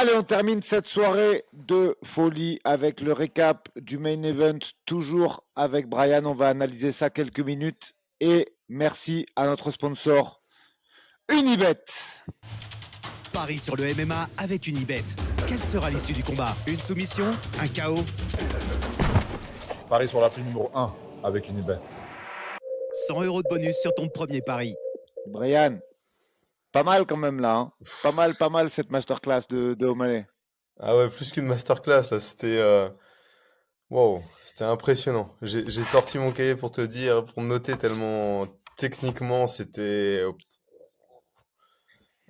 Allez, on termine cette soirée de folie avec le récap du main event, toujours avec Brian. On va analyser ça quelques minutes. Et merci à notre sponsor, Unibet. Paris sur le MMA avec Unibet. Quelle sera l'issue du combat? Une soumission? Un KO? Paris sur l'appli numéro 1 avec Unibet. 100 € de bonus sur ton premier pari. Brian, pas mal quand même là. Hein. Pas mal cette masterclass de O'Malley. Ah ouais, plus qu'une masterclass, ça, c'était wow, c'était impressionnant. J'ai sorti mon cahier pour te dire, pour noter tellement techniquement c'était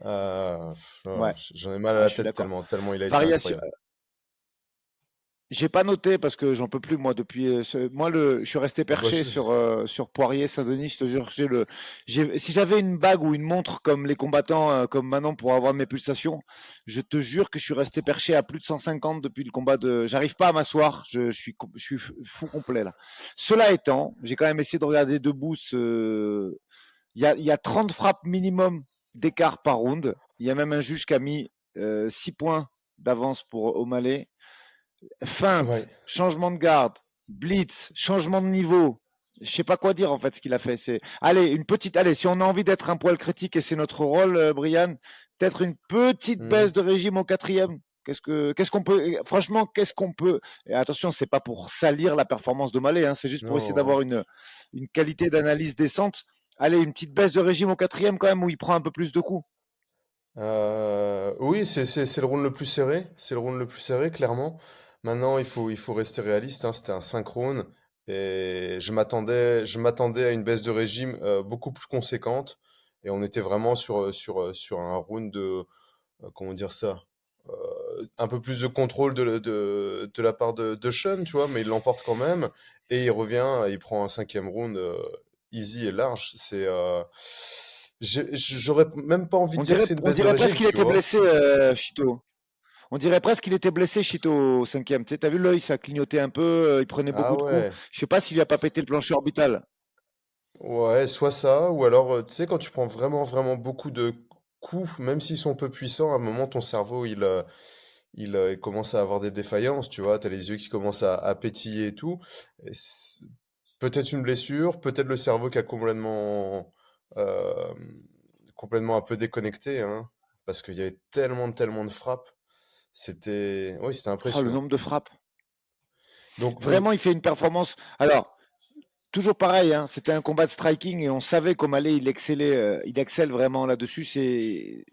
Ouais, j'en ai mal à ouais, la je suis tête d'accord. tellement il a été Variation. incroyable. J'ai pas noté parce que j'en peux plus moi depuis. Je suis resté perché sur Poirier Saint-Denis. Je te jure, si j'avais une bague ou une montre comme les combattants, comme maintenant pour avoir mes pulsations, je te jure que je suis resté perché à plus de 150 depuis le combat de. J'arrive pas à m'asseoir. Je suis fou complet là. Cela étant, j'ai quand même essayé de regarder debout. Il y a 30 frappes minimum d'écart par round. Il y a même un juge qui a mis 6 points d'avance pour O'Malley. Ouais. Feinte, changement de garde, blitz, changement de niveau. Je sais pas quoi dire en fait ce qu'il a fait. Allez, si on a envie d'être un poil critique et c'est notre rôle, Brian, peut-être une petite Mhm. baisse de régime au quatrième. Qu'est-ce qu'on peut, franchement, qu'est-ce qu'on peut, et attention, c'est pas pour salir la performance de Malé, hein, c'est juste pour essayer d'avoir Non. une qualité d'analyse décente. Allez, une petite baisse de régime au quatrième quand même où il prend un peu plus de coups. Oui, c'est le round le plus serré, c'est le round le plus serré clairement. Maintenant, il faut rester réaliste, hein, c'était un 5 rounds et je m'attendais à une baisse de régime beaucoup plus conséquente et on était vraiment sur un round de comment dire ça, un peu plus de contrôle de la part de Sean, tu vois, mais il l'emporte quand même et il revient et il prend un cinquième round easy et large. J'aurais même pas envie de dire que c'est une On baisse de dirait presque régime, qu'il tu était vois. blessé, Chito. On dirait presque qu'il était blessé, Chito, au cinquième. Tu sais, t'as vu l'œil, ça clignotait un peu, il prenait Ah beaucoup de coups. ouais, Je sais pas s'il lui a pas pété le plancher orbital. ouais, soit ça, ou alors, tu sais, quand tu prends vraiment beaucoup de coups, même s'ils sont peu puissants, à un moment, ton cerveau, il commence à avoir des défaillances, tu vois, t'as les yeux qui commencent à pétiller et tout. Et peut-être une blessure, peut-être le cerveau qui a euh, complètement un peu déconnecté, hein, parce qu'il y avait tellement de frappes. Oui, c'était Oh, le impressionnant. nombre de frappes. Donc, Vraiment, il fait une performance. Alors, toujours pareil, hein, c'était un combat de striking et on savait qu'O'Malley, il excelle vraiment là-dessus. C'est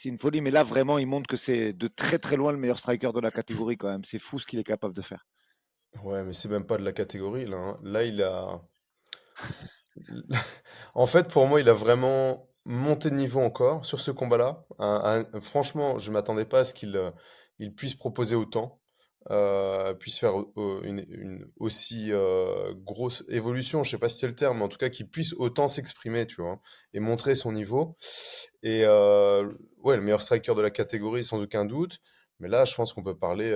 une folie, mais là, vraiment, il montre que c'est de très très loin le meilleur striker de la catégorie quand même. C'est fou ce qu'il est capable de faire. ouais, mais c'est même pas de la catégorie, là, hein. Là, en fait, pour moi, il a vraiment monté de niveau encore sur ce combat-là. Franchement, je m'attendais pas à ce qu'il puisse proposer autant, puisse faire une aussi grosse évolution. Je sais pas si c'est le terme, mais en tout cas qu'il puisse autant s'exprimer, tu vois, et montrer son niveau. Et ouais, le meilleur striker de la catégorie, sans aucun doute. Mais là, je pense qu'on peut parler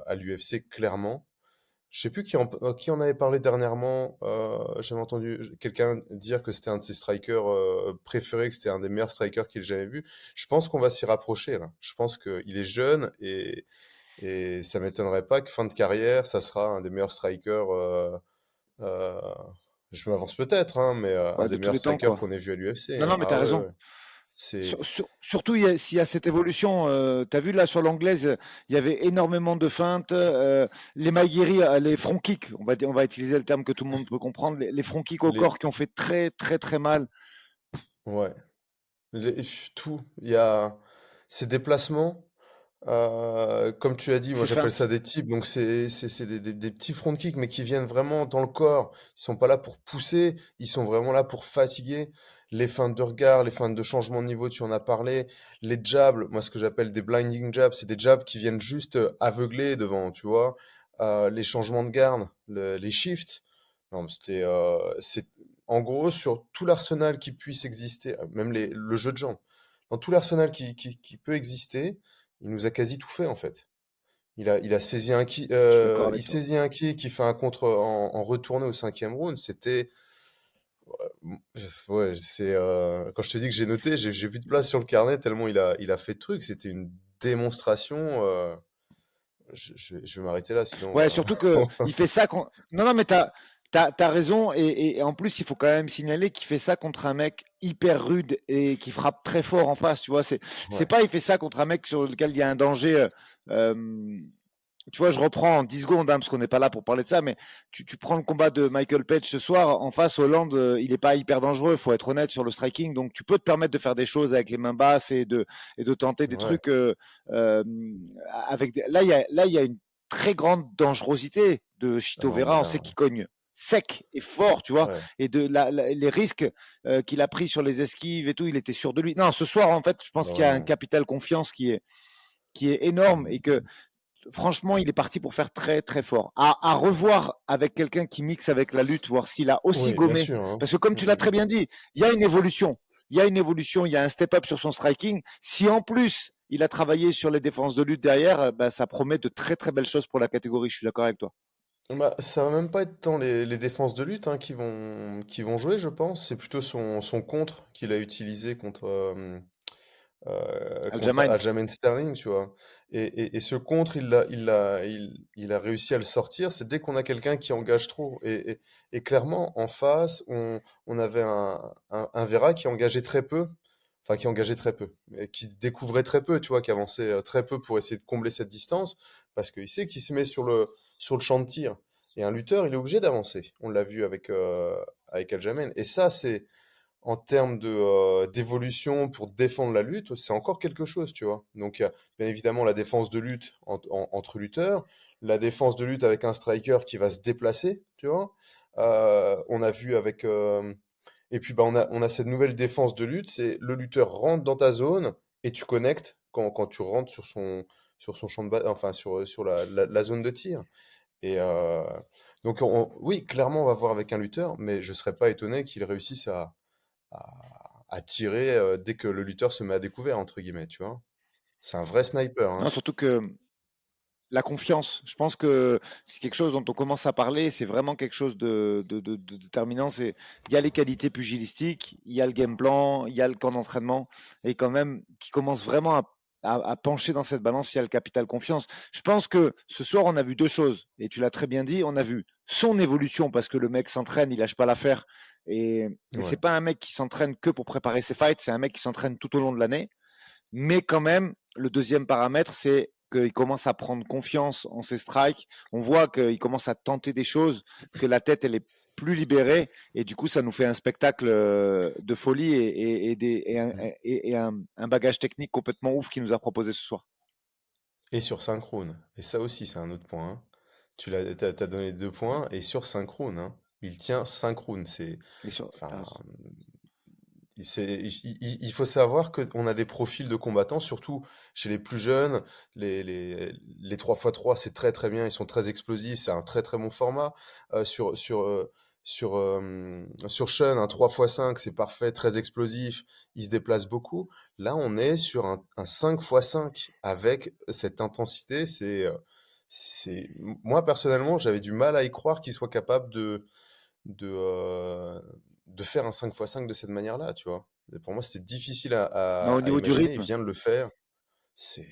à l'UFC clairement. Je sais plus qui en avait parlé dernièrement. J'avais entendu quelqu'un dire que c'était un de ses strikers préférés, que c'était un des meilleurs strikers qu'il ait jamais vu. Je pense qu'on va s'y rapprocher là. Je pense qu'il est jeune et ça m'étonnerait pas que fin de carrière, ça sera un des meilleurs strikers. Euh, je m'avance peut-être, hein, mais un Ouais, des de tous meilleurs les temps, strikers quoi. qu'on ait vu à l'UFC. Non, non, Hein. mais Ah t'as ouais, raison. ouais. C'est Surtout, s'il y a cette évolution, tu as vu là sur l'anglaise, il y avait énormément de feintes. Les maigiri, les front kicks, on va utiliser le terme que tout le monde peut comprendre, les front kicks au les corps qui ont fait très très très mal. ouais. Tout. Il y a ces déplacements. Comme tu as dit, moi Ces j'appelle ça feintes. des types, donc c'est des petits front kicks, mais qui viennent vraiment dans le corps. Ils sont pas là pour pousser, ils sont vraiment là pour fatiguer. Les feintes de regard, les feintes de changement de niveau, tu en as parlé. Les jabs, moi ce que j'appelle des blinding jabs, c'est des jabs qui viennent juste aveugler devant, tu vois. Les changements de garde, les shifts. Non, mais c'est en gros sur tout l'arsenal qui puisse exister, même le jeu de jambes. Dans tout l'arsenal qui peut exister, il nous a quasi tout fait en fait. Il a saisi un qui, Je suis d'accord il avec toi. saisit un qui fait un contre en retourné au cinquième round. C'était, ouais, quand je te dis que j'ai noté, j'ai plus de place sur le carnet tellement il a fait de trucs. C'était une démonstration, je vais m'arrêter là, sinon Ouais, surtout que il fait ça. Non, non, mais t'as raison. Et en plus, il faut quand même signaler qu'il fait ça contre un mec hyper rude et qui frappe très fort en face. Tu vois, c'est ouais, pas il fait ça contre un mec sur lequel il y a un danger. Tu vois, je reprends en 10 secondes, hein, parce qu'on n'est pas là pour parler de ça, mais tu prends le combat de Michael Page ce soir, en face, Hollande, il n'est pas hyper dangereux, il faut être honnête sur le striking, donc tu peux te permettre de faire des choses avec les mains basses et de tenter des ouais, trucs euh, là, il y a une très grande dangerosité de Chito non, mais Vera, on là, sait qu'il cogne sec et fort, tu vois, ouais, et les risques qu'il a pris sur les esquives et tout, il était sûr de lui. Non, ce soir, en fait, je pense bah qu'il y ouais, a un non. capital confiance qui est énorme et que franchement, il est parti pour faire très très fort. À revoir avec quelqu'un qui mixe avec la lutte, voir s'il a aussi Oui, bien gommé. sûr, hein. Parce que comme tu l'as très bien dit, il y a une évolution. Il y a une évolution, il y a un step-up sur son striking. Si en plus, il a travaillé sur les défenses de lutte derrière, bah, ça promet de très très belles choses pour la catégorie. Je suis d'accord avec toi. Bah, ça va même pas être tant les défenses de lutte hein, qui vont jouer, je pense. C'est plutôt son contre qu'il a utilisé contre Aljamain. Aljamain Sterling, tu vois. Et ce contre, il a réussi à le sortir. C'est dès qu'on a quelqu'un qui engage trop. Et clairement, en face, on avait un Vera qui engageait très peu. Enfin, qui engageait très peu. Et qui découvrait très peu, tu vois, qui avançait très peu pour essayer de combler cette distance. Parce qu'il sait qu'il se met sur le champ de tir. Et un lutteur, il est obligé d'avancer. On l'a vu avec Aljamain. Et ça, c'est en termes d'évolution pour défendre la lutte, c'est encore quelque chose, tu vois. Donc, il y a bien évidemment la défense de lutte entre lutteurs, la défense de lutte avec un striker qui va se déplacer, tu vois. On a vu et puis, bah, on a cette nouvelle défense de lutte, c'est le lutteur rentre dans ta zone et tu connectes quand tu rentres sur son champ de base, enfin, sur la zone de tir. Et donc, oui, clairement, on va voir avec un lutteur, mais je serais pas étonné qu'il réussisse à tirer dès que le lutteur se met à découvert, entre guillemets, tu vois. C'est un vrai sniper, Non, hein. surtout que la confiance, je pense que c'est quelque chose dont on commence à parler, c'est vraiment quelque chose de déterminant. Il y a les qualités pugilistiques, il y a le game plan, il y a le camp d'entraînement, et quand même, qui commence vraiment à pencher dans cette balance, il y a le capital confiance. Je pense que ce soir, on a vu deux choses, et tu l'as très bien dit, on a vu son évolution, parce que le mec s'entraîne, il lâche pas l'affaire, et c'est Ouais. pas un mec qui s'entraîne que pour préparer ses fights, c'est un mec qui s'entraîne tout au long de l'année. Mais quand même, le deuxième paramètre, c'est qu'il commence à prendre confiance en ses strikes. On voit qu'il commence à tenter des choses, que la tête, elle est plus libérée. Et du coup, ça nous fait un spectacle de folie et un bagage technique complètement ouf qu'il nous a proposé ce soir. Et sur synchrone. Et ça aussi, c'est un autre point, hein. T'as donné 2 points. Et sur synchrone, hein. Il tient synchrone. T'as Enfin, raison. il faut savoir qu'on a des profils de combattants, surtout chez les plus jeunes. Les 3x3, c'est très très bien. Ils sont très explosifs. C'est un très très bon format. Sur Sean, un 3x5, c'est parfait, très explosif. Il se déplace beaucoup. Là, on est sur un 5x5 avec cette intensité. Moi, personnellement, j'avais du mal à y croire qu'il soit capable de, euh, de faire un 5x5 de cette manière-là, tu vois. Et pour moi, c'était difficile à, Non, au à niveau du imaginer. Il rythme, vient de le faire. C'est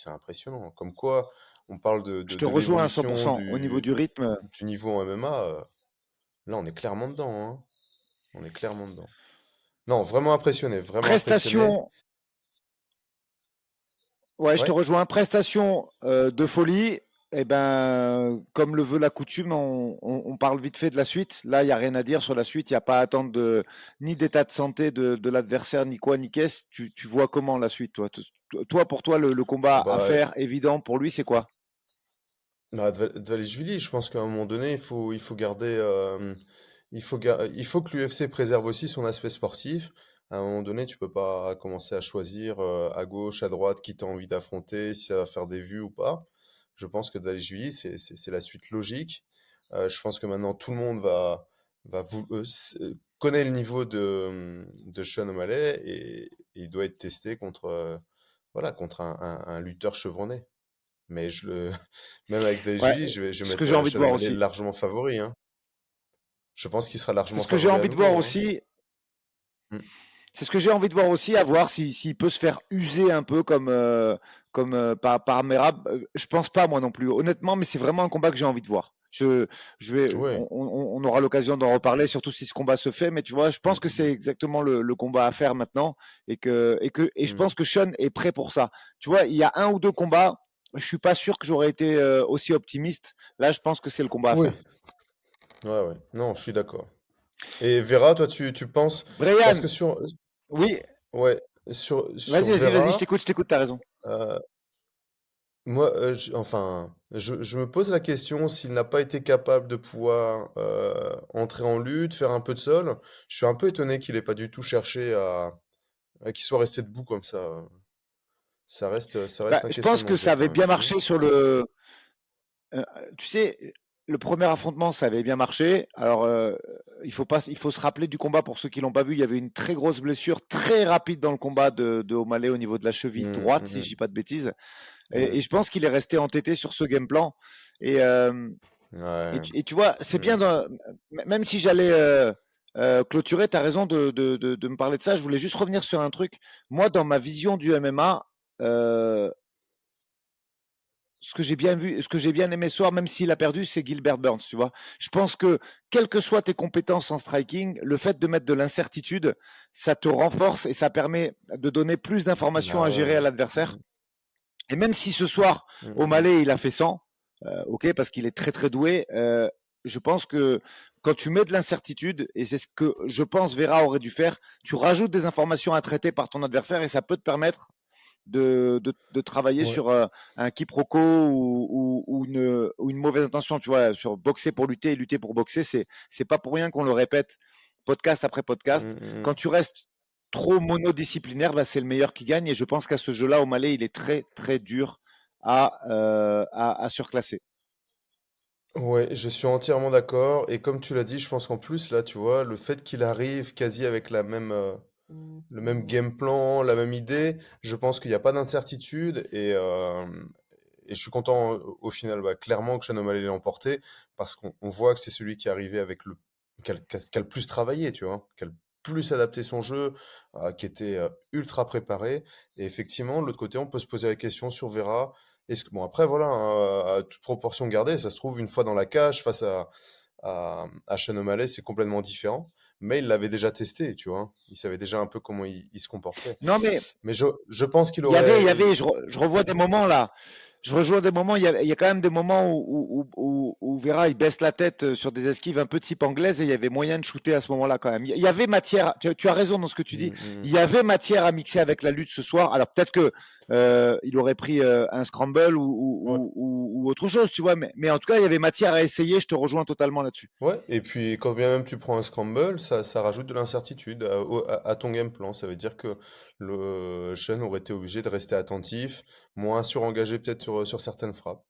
impressionnant. Comme quoi, on parle de, je de, te de rejoins à l'évolution 100%. Au niveau du rythme, du niveau en MMA. Là, on est clairement dedans, hein. On est clairement dedans. Non, vraiment impressionné, vraiment impressionné. prestation. Ouais, je te Ouais. rejoins. Prestation de folie. Eh ben, comme le veut la coutume, on parle vite fait de la suite. Là, il n'y a rien à dire sur la suite. Il n'y a pas à attendre ni d'état de santé de l'adversaire, ni quoi, ni qu'est-ce. Tu vois comment la suite, toi? Toi, pour toi, le combat Ah à bah, faire, évident, pour lui, c'est quoi? bah, Dvalishvili, je pense qu'à un moment donné, il faut garder, il faut que l'UFC préserve aussi son aspect sportif. À un moment donné, tu peux pas commencer à choisir à gauche, à droite, qui t'as envie d'affronter, si ça va faire des vues ou pas. Je pense que Dvalishvili, c'est la suite logique. Je pense que maintenant tout le monde connaît le niveau de Sean O'Malley et il doit être testé voilà, contre un lutteur chevronné. Mais même avec Ouais, Dvalishvili, je c'est ce que j'ai mettrais envie de Sean voir O'Malley aussi. largement favori, hein. Je pense qu'il sera C'est largement ce que j'ai favori à envie de voir nouveau, hein. aussi. Mm. C'est ce que j'ai envie de voir aussi, à voir s'il peut se faire user un peu comme par Merab. Je pense pas moi non plus, honnêtement, mais c'est vraiment un combat que j'ai envie de voir. Ouais. On aura l'occasion d'en reparler, surtout si ce combat se fait. Mais tu vois, je pense que c'est exactement le combat à faire maintenant, et je pense que Sean est prêt pour ça. Tu vois, il y a un ou deux combats, je suis pas sûr que j'aurais été aussi optimiste. Là, je pense que c'est le combat à Oui. faire. Ouais, ouais. Non, je suis d'accord. Et Vera, toi, tu penses... Parce Brian, que sur... oui, Ouais, sur vas-y, Vera, je t'écoute, t'as raison. euh, moi, enfin, je me pose la question s'il n'a pas été capable de pouvoir entrer en lutte, faire un peu de sol. Je suis un peu étonné qu'il ait pas du tout cherché qu'il soit resté debout comme ça. Ça Bah, reste un je pense questionnement que que j'ai ça quand avait même, bien tu vois. marché sur le. euh, Tu sais, le premier affrontement, ça avait bien marché. Alors, il faut se rappeler du combat pour ceux qui l'ont pas vu. Il y avait une très grosse blessure, très rapide dans le combat de O'Malley au niveau de la cheville droite, si je dis pas de bêtises. Ouais, Et je pense qu'il est resté entêté sur ce game plan. Et, euh, ouais, et tu vois, c'est bien, mm, même si j'allais clôturer, tu as raison de me parler de ça. Je voulais juste revenir sur un truc. Moi, dans ma vision du MMA, ce que j'ai bien vu, ce que j'ai bien aimé ce soir, même s'il a perdu, c'est Gilbert Burns, tu vois. Je pense que, quelles que soient tes compétences en striking, le fait de mettre de l'incertitude, ça te renforce et ça permet de donner plus d'informations ah à gérer ouais, à l'adversaire. Et même si ce soir, O'Malley, il a fait 100, ok, parce qu'il est très très doué, je pense que quand tu mets de l'incertitude, et c'est ce que je pense Vera aurait dû faire, tu rajoutes des informations à traiter par ton adversaire et ça peut te permettre de travailler ouais, sur un quiproquo ou une mauvaise intention, tu vois, sur boxer pour lutter et lutter pour boxer, c'est pas pour rien qu'on le répète podcast après podcast. Quand tu restes trop monodisciplinaire, bah, c'est le meilleur qui gagne et je pense qu'à ce jeu-là, O'Malley, il est très très dur à surclasser. Ouais, je suis entièrement d'accord. Et comme tu l'as dit, je pense qu'en plus, là, tu vois, le fait qu'il arrive quasi avec le même game plan, la même idée, je pense qu'il n'y a pas d'incertitude. Et je suis content au final, bah, clairement, que Sean O'Malley l'ait emporté, parce qu'on voit que c'est celui qui est arrivé avec qui a le plus travaillé, tu vois, qui a le plus adapté son jeu, qui était ultra préparé. Et effectivement, de l'autre côté, on peut se poser la question sur Vera. Bon, après, voilà, hein, à toute proportion gardée, ça se trouve, une fois dans la cage, face à Sean O'Malley, c'est complètement différent. Mais il l'avait déjà testé, tu vois. Il savait déjà un peu comment il se comportait. Non, mais Mais je pense qu'il il y aurait... avait, je revois des moments là. Je rejoins des moments, il y a quand même des moments où Vera il baisse la tête sur des esquives un peu type anglaise et il y avait moyen de shooter à ce moment-là quand même. Il y avait matière, tu as raison dans ce que tu dis, Mm, mm. il y avait matière à mixer avec la lutte ce soir. Alors peut-être que il aurait pris un scramble Ouais. ou autre chose, tu vois, mais en tout cas il y avait matière à essayer, je te rejoins totalement là-dessus. Ouais, et puis quand bien même tu prends un scramble, ça rajoute de l'incertitude à ton game plan. Ça veut dire que le Shen aurait été obligé de rester attentif, moins surengagé peut-être sur certaines frappes.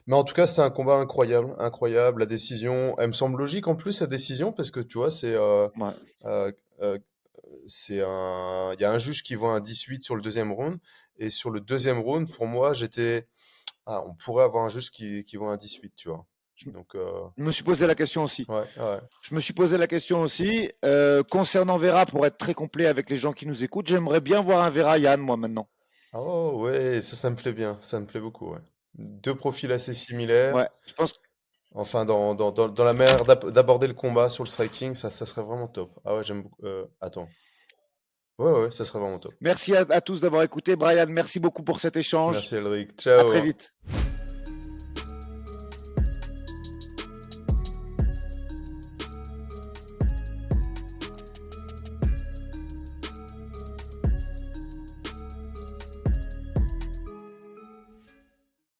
Mais en tout cas, c'était un combat incroyable, incroyable. La décision, elle me semble logique en plus, la décision, parce que tu vois, Ouais. euh, euh, il y a un juge qui voit un 18 sur le deuxième round, et sur le deuxième round, pour moi, on pourrait avoir un juge qui voit un 18, tu vois. Donc, Je me suis posé la question aussi. ouais, ouais. Je me suis posé la question aussi. Concernant Vera, pour être très complet avec les gens qui nous écoutent, j'aimerais bien voir un Vera Yann, moi, maintenant. Oh ouais, ça me plaît bien, ça me plaît beaucoup, ouais. Deux profils assez similaires, Ouais, je pense. enfin dans la manière d'aborder le combat sur le striking, ça serait vraiment top. Ah ouais, j'aime beaucoup. Attends. Ouais, ouais, ça serait vraiment top. Merci à tous d'avoir écouté. Brian, merci beaucoup pour cet échange. Merci Elric, À ciao, très hein. vite.